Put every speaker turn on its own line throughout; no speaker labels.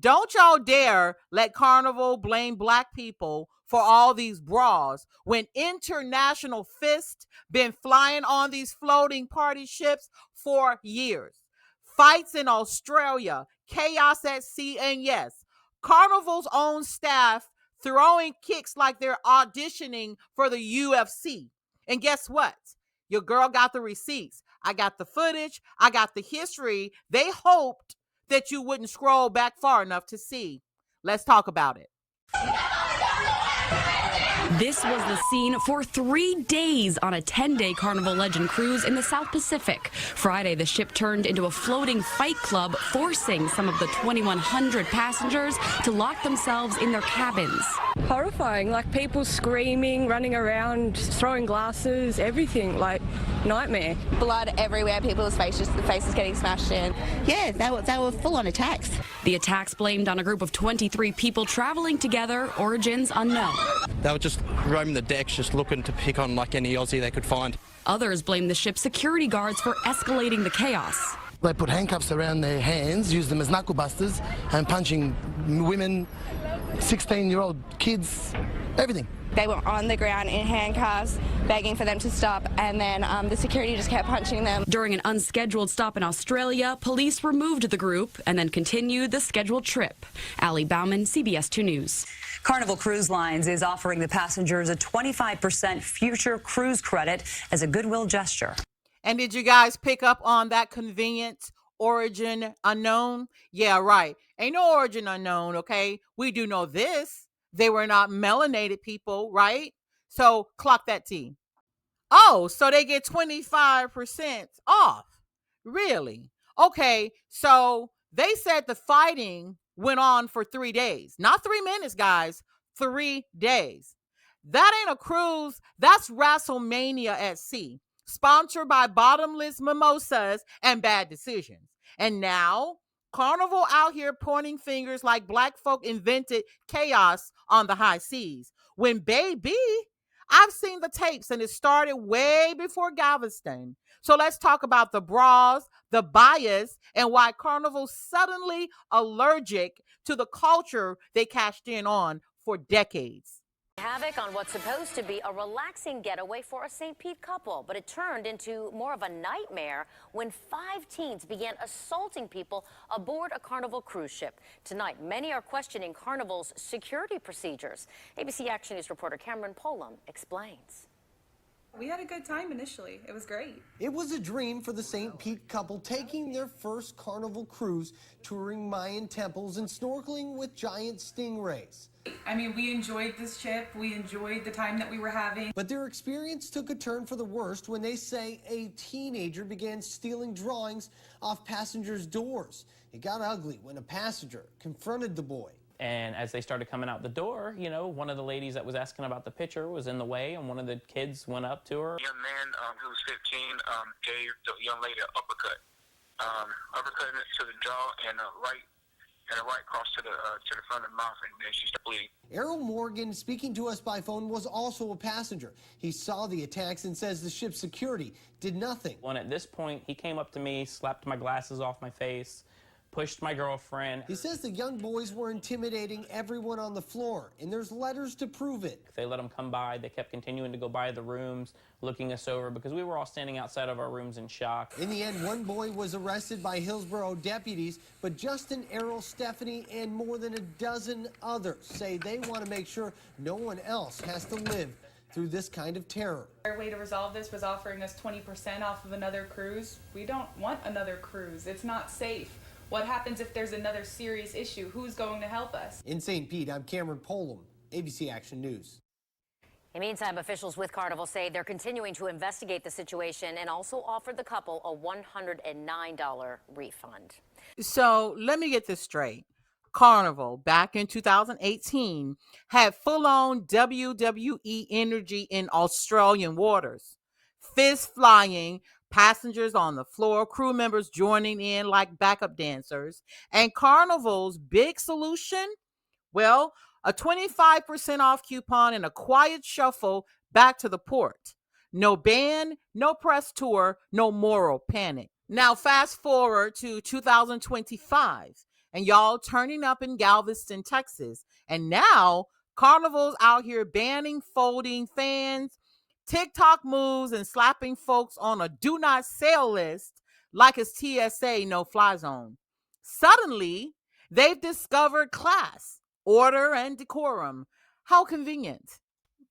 Don't y'all dare let Carnival blame black people for all these bras when international fists been flying on these floating party ships for years. Fights in Australia, chaos at sea, and yes, Carnival's own staff throwing kicks like they're auditioning for the UFC. And guess what? Your girl got the receipts. I got the footage. I got the history. They hoped that you wouldn't scroll back far enough to see. Let's talk about it.
This was the scene for 3 days on a 10-day Carnival Legend cruise in the South Pacific. Friday, the ship turned into a floating fight club, forcing some of the 2,100 passengers to lock themselves in their cabins.
Horrifying, like people screaming, running around, throwing glasses, everything, like nightmare.
Blood everywhere, people's faces getting smashed in.
Yeah, they were full-on attacks.
The attacks blamed on a group of 23 people traveling together, origins unknown.
They were just roaming the decks, just looking to pick on like any Aussie they could find.
Others blame the ship's security guards for escalating the chaos.
They put handcuffs around their hands, used them as knuckle busters, and punching women, 16-year-old kids, everything.
They were on the ground in handcuffs, begging for them to stop, and then the security just kept punching them.
During an unscheduled stop in Australia, police removed the group and then continued the scheduled trip. Allie Bauman, CBS 2 News.
Carnival Cruise Lines is offering the passengers a 25% future cruise credit as a goodwill gesture.
And did you guys pick up on that convenient origin unknown? Yeah, right. Ain't no origin unknown, okay? We do know this. They were not melanated people, right? So clock that T. Oh, so they get 25% off. Really? Okay, so they said the fighting went on for 3 days. Not 3 minutes, guys. 3 days. That ain't a cruise. That's WrestleMania at sea. Sponsored by bottomless mimosas and bad decisions. And now Carnival out here pointing fingers like black folk invented chaos on the high seas. When baby, I've seen the tapes and it started way before Galveston. So let's talk about the bras, the bias, and why Carnival's suddenly allergic to the culture they cashed in on for decades.
Havoc on what's supposed to be a relaxing getaway for a St. Pete couple, but it turned into more of a nightmare when 5 teens began assaulting people aboard a Carnival cruise ship. Tonight, many are questioning Carnival's security procedures. ABC Action News reporter Cameron Polam explains.
We had a good time initially. It was great.
It was a dream for the St. Pete couple taking their first Carnival cruise, touring Mayan temples and snorkeling with giant stingrays.
I mean, we enjoyed this trip. We enjoyed the time that we were having.
But their experience took a turn for the worst when they say a teenager began stealing drawings off passengers' doors. It got ugly when a passenger confronted the boy.
And as they started coming out the door, you know, one of the ladies that was asking about the picture was in the way, and one of the kids went up to her.
A young man who was 15 gave the young lady an uppercut. Uppercutting it to the jaw and a right cross to the front of the mouth, and then she started bleeding.
Errol Morgan, speaking to us by phone, was also a passenger. He saw the attacks and says the ship's security did nothing.
And at this point, he came up to me, slapped my glasses off my face, pushed my girlfriend.
He says the young boys were intimidating everyone on the floor, and there's letters to prove it.
They let them come by. They kept continuing to go by the rooms, looking us over, because we were all standing outside of our rooms in shock.
In the end, one boy was arrested by Hillsborough deputies, but Justin, Errol, Stephanie, and more than a dozen others say they want to make sure no one else has to live through this kind of terror.
Our way to resolve this was offering us 20% off of another cruise. We don't want another cruise. It's not safe. What happens if there's another serious issue? Who's going to help us?
In St. Pete, I'm Cameron Polam, ABC Action News.
In the meantime, officials with Carnival say they're continuing to investigate the situation and also offered the couple a $109 refund.
So let me get this straight. Carnival, back in 2018, had full-on WWE energy in Australian waters. Fist flying, passengers on the floor, crew members joining in like backup dancers. And Carnival's big solution? Well, a 25% off coupon and a quiet shuffle back to the port. No ban, no press tour, no moral panic. Now, fast forward to 2025. and y'all turning up in Galveston, Texas. And now Carnival's out here banning folding fans, TikTok moves, and slapping folks on a do not sale list like it's TSA no fly zone. Suddenly, they've discovered class, order, and decorum. How convenient.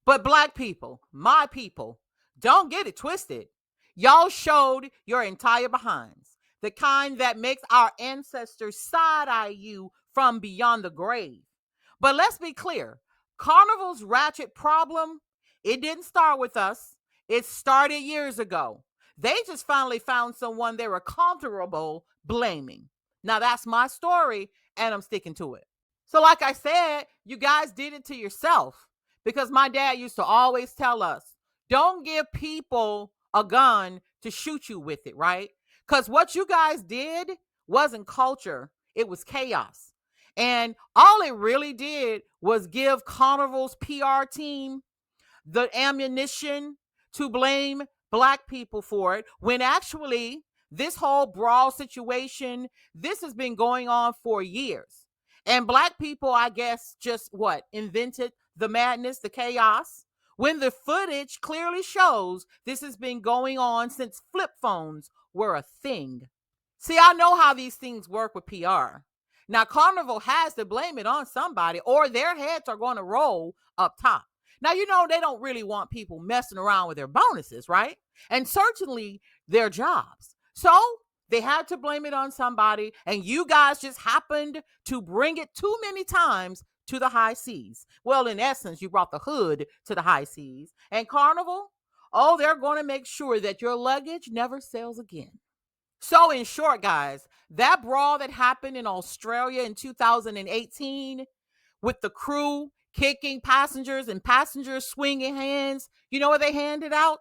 But black people, my people, don't get it twisted. Y'all showed your entire behinds, the kind that makes our ancestors side-eye you from beyond the grave. But let's be clear, Carnival's ratchet problem, it didn't start with us. It started years ago. They just finally found someone they were comfortable blaming. Now that's my story, and I'm sticking to it. So like I said, you guys did it to yourself, because my dad used to always tell us, don't give people a gun to shoot you with it, right? Because what you guys did wasn't culture, it was chaos. And all it really did was give Carnival's PR team the ammunition to blame black people for it, when actually this whole brawl situation, this has been going on for years. And black people, I guess, just invented the madness, the chaos, when the footage clearly shows this has been going on since flip phones were a thing. See, I know how these things work with PR. Now, Carnival has to blame it on somebody, or their heads are going to roll up top. Now, they don't really want people messing around with their bonuses, right? And certainly their jobs. So they had to blame it on somebody, and you guys just happened to bring it too many times to the high seas. Well, in essence, you brought the hood to the high seas. And Carnival, they're going to make sure that your luggage never sails again. So in short, guys, that brawl that happened in Australia in 2018 with the crew kicking passengers and passengers swinging hands, you know what they handed out?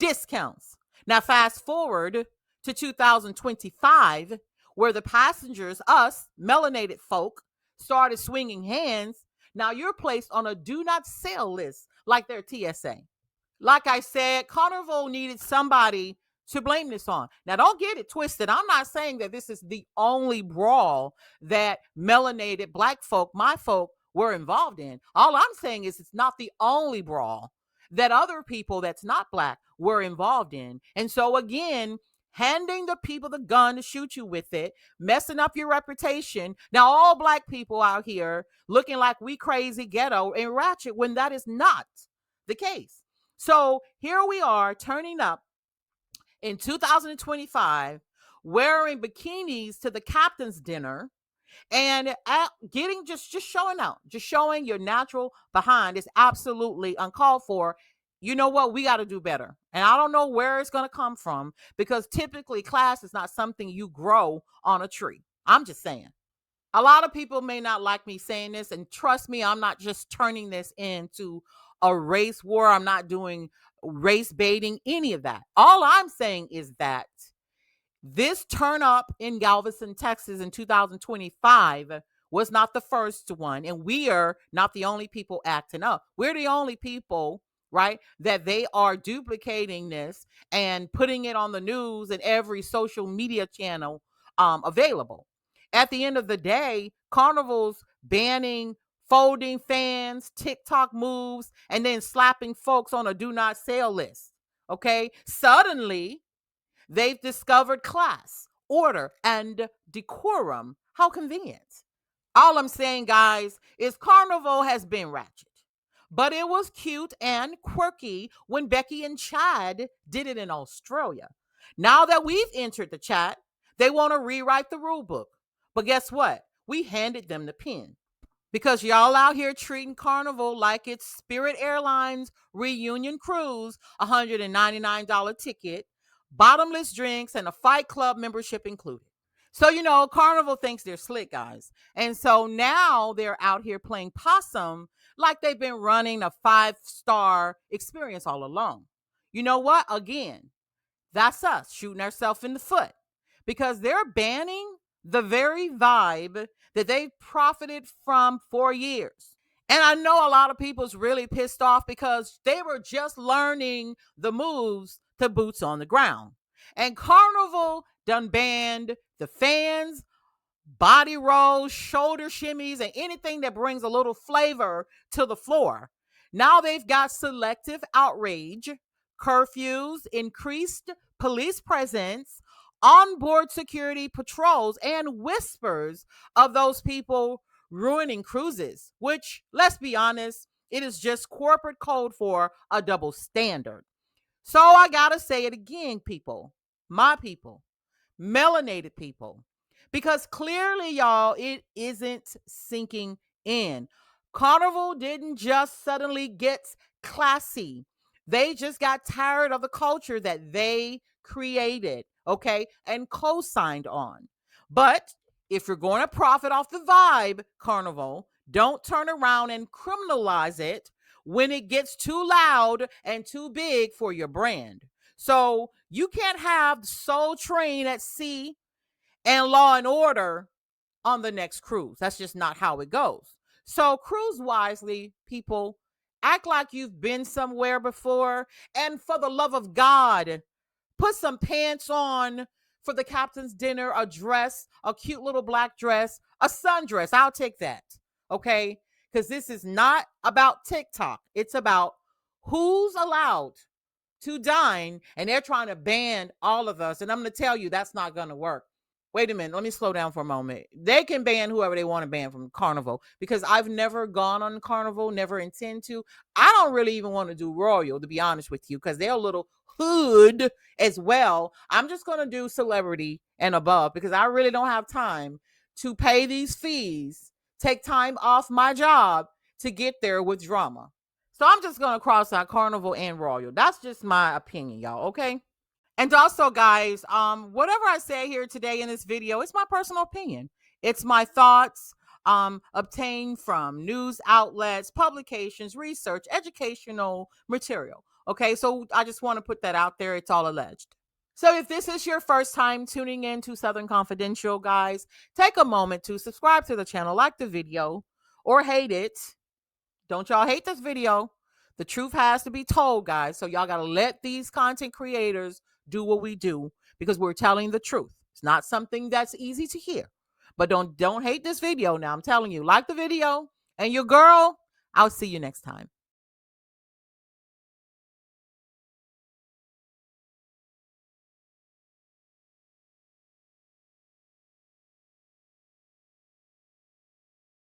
Discounts. Now fast forward to 2025, where the passengers, us melanated folk, started swinging hands. Now you're placed on a do not sell list like their TSA. Like I said, Carnival needed somebody to blame this on. Now don't get it twisted. I'm not saying that this is the only brawl that melanated black folk, my folk, were involved in. All I'm saying is it's not the only brawl that other people that's not black were involved in. And so again, handing the people the gun to shoot you with it, messing up your reputation. Now all black people out here looking like we crazy, ghetto, and ratchet, when that is not the case. So here we are turning up in 2025 wearing bikinis to the captain's dinner, and getting just showing out, just showing your natural behind is absolutely uncalled for. You know what? We got to do better. And I don't know where it's going to come from, because typically class is not something you grow on a tree. I'm just saying. A lot of people may not like me saying this, and trust me, I'm not just turning this into a race war. I'm not doing race baiting, any of that. All I'm saying is that this turn up in Galveston, Texas in 2025 was not the first one. And we are not the only people acting up. We're the only people, right, that they are duplicating this and putting it on the news and every social media channel available. At the end of the day, Carnival's banning folding fans, TikTok moves, and then slapping folks on a do not sale list. Okay. Suddenly, they've discovered class, order, and decorum. How convenient. All I'm saying, guys, is Carnival has been ratchet. But it was cute and quirky when Becky and Chad did it in Australia. Now that we've entered the chat, they want to rewrite the rule book. But guess what? We handed them the pen. Because y'all out here treating Carnival like it's Spirit Airlines reunion cruise, $199 ticket, bottomless drinks, and a Fight Club membership included. So, Carnival thinks they're slick, guys. And so now they're out here playing possum like they've been running a 5-star experience all along. You know what? Again, that's us shooting ourselves in the foot, because they're banning the very vibe that they've profited from for years. And I know a lot of people's really pissed off because they were just learning the moves to boots on the ground. And Carnival done banned the fans, body rolls, shoulder shimmies, and anything that brings a little flavor to the floor. Now they've got selective outrage, curfews, increased police presence, onboard security patrols, and whispers of those people ruining cruises, which, let's be honest, it is just corporate code for a double standard. So I gotta say it again, people, my people, melanated people, because clearly, y'all, it isn't sinking in. Carnival didn't just suddenly get classy. They just got tired of the culture that they created, okay, and co-signed on. But if you're going to profit off the vibe, Carnival, don't turn around and criminalize it when it gets too loud and too big for your brand. So you can't have Soul Train at sea and Law and Order on the next cruise. That's just not how it goes. So cruise wisely, people. Act like you've been somewhere before. And for the love of God, put some pants on for the captain's dinner, a dress, a cute little black dress, a sundress. I'll take that. Okay? Because this is not about TikTok. It's about who's allowed to dine, and they're trying to ban all of us. And I'm going to tell you that's not going to work. Wait a minute. Let me slow down for a moment. They can ban whoever they want to ban from Carnival, because I've never gone on Carnival, never intend to. I don't really even want to do Royal, to be honest with you, because they're a little hood as well. I'm just going to do celebrity and above, because I really don't have time to pay these fees, take time off my job to get there with drama. So I'm just going to cross out Carnival and Royal. That's just my opinion, y'all, okay? And also, guys, whatever I say here today in this video, it's my personal opinion. It's my thoughts obtained from news outlets, publications, research, educational material. Okay, so I just want to put that out there. It's all alleged. So if this is your first time tuning in to Southern Confidential, guys, take a moment to subscribe to the channel, like the video, or hate it. Don't y'all hate this video. The truth has to be told, guys. So y'all got to let these content creators do what we do, because we're telling the truth. It's not something that's easy to hear. But don't hate this video now. I'm telling you, like the video, and your girl, I'll see you next time.